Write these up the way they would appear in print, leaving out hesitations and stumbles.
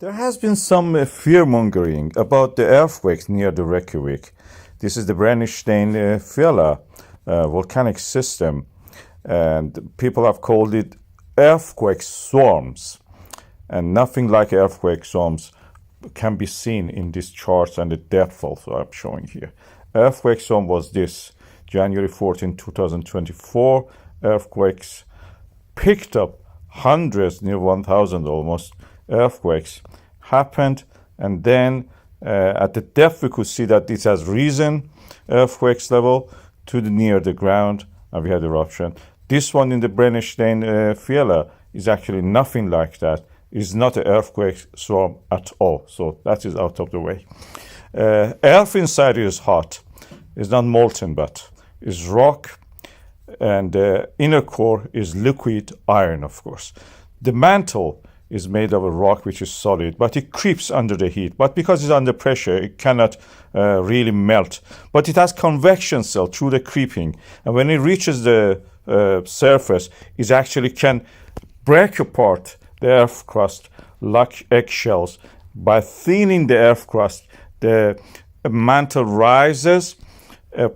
There has been some fear-mongering about the earthquakes near the Reykjavik. This is the Brennisteinsfjalla volcanic system, and people have called it earthquake swarms. And nothing like earthquake swarms can be seen in these charts and the depth also I'm showing here. Earthquake swarm was this, January 14, 2024. Earthquakes picked up hundreds, near 1,000 almost, earthquakes happened, and then at the depth we could see that this has risen earthquakes level to near the ground, and we had eruption. This one in the Brennisteinsfjalla is actually nothing like that. It's not an earthquake swarm at all, so that is out of the way. Earth inside is hot. It's not molten, but it's rock, and the inner core is liquid iron, of course. The mantle is made of a rock which is solid, but it creeps under the heat. But because it's under pressure, it cannot really melt. But it has convection cell through the creeping, and when it reaches the surface, it actually can break apart the earth crust like eggshells. By thinning the earth crust, the mantle rises,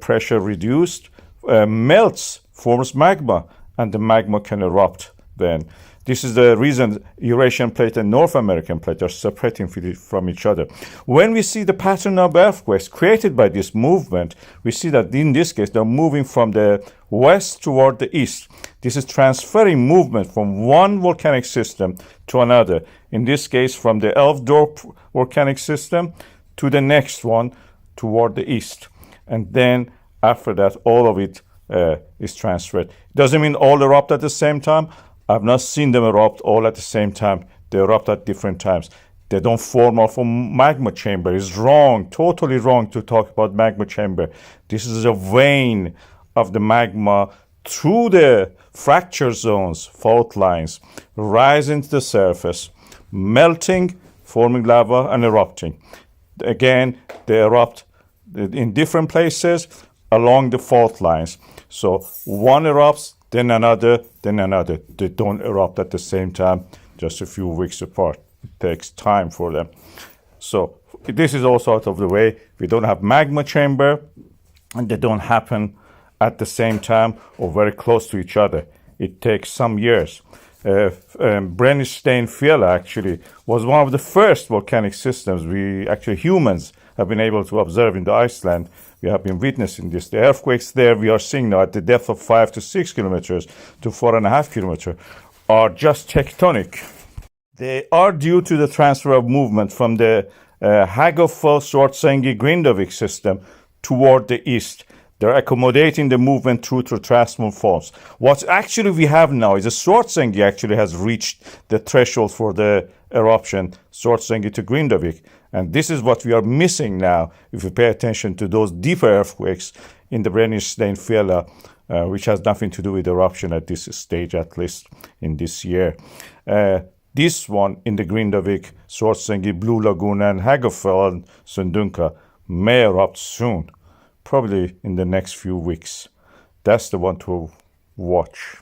pressure reduced, melts, forms magma, and the magma can erupt then. This is the reason Eurasian plate and North American plate are separating from each other. When we see the pattern of earthquakes created by this movement, we see that in this case, they're moving from the west toward the east. This is transferring movement from one volcanic system to another. In this case, from the Elfdorp volcanic system to the next one toward the east. And then after that, all of it is transferred. Doesn't mean all erupt at the same time. I've not seen them erupt all at the same time. They erupt at different times. They don't form off a magma chamber. It's wrong, totally wrong to talk about magma chamber. This is a vein of the magma through the fracture zones, fault lines, rising to the surface, melting, forming lava, and erupting. Again, they erupt in different places along the fault lines. So one erupts, then another, then another. They don't erupt at the same time, just a few weeks apart. It takes time for them. So this is also out of the way. We don't have magma chamber, and they don't happen at the same time or very close to each other. It takes some years. Brennisteinsfjalla actually was one of the first volcanic systems humans have been able to observe in the Iceland. We have been witnessing this. The earthquakes there we are seeing now at the depth of 5 to 6 kilometers to 4.5 kilometers are just tectonic. They are due to the transfer of movement from the Hagafell Grindavik system toward the east. They're accommodating the movement through transform faults. What actually we have now is a Svartsengi actually has reached the threshold for the eruption, Svartsengi to Grindavik. And this is what we are missing now if we pay attention to those deeper earthquakes in the Brennisteinsfjalla, which has nothing to do with eruption at this stage, at least in this year. This one in the Grindavik, Svartsengi, Blue Lagoon, and Hagafell and Sundunka may erupt soon, probably in the next few weeks. That's the one to watch.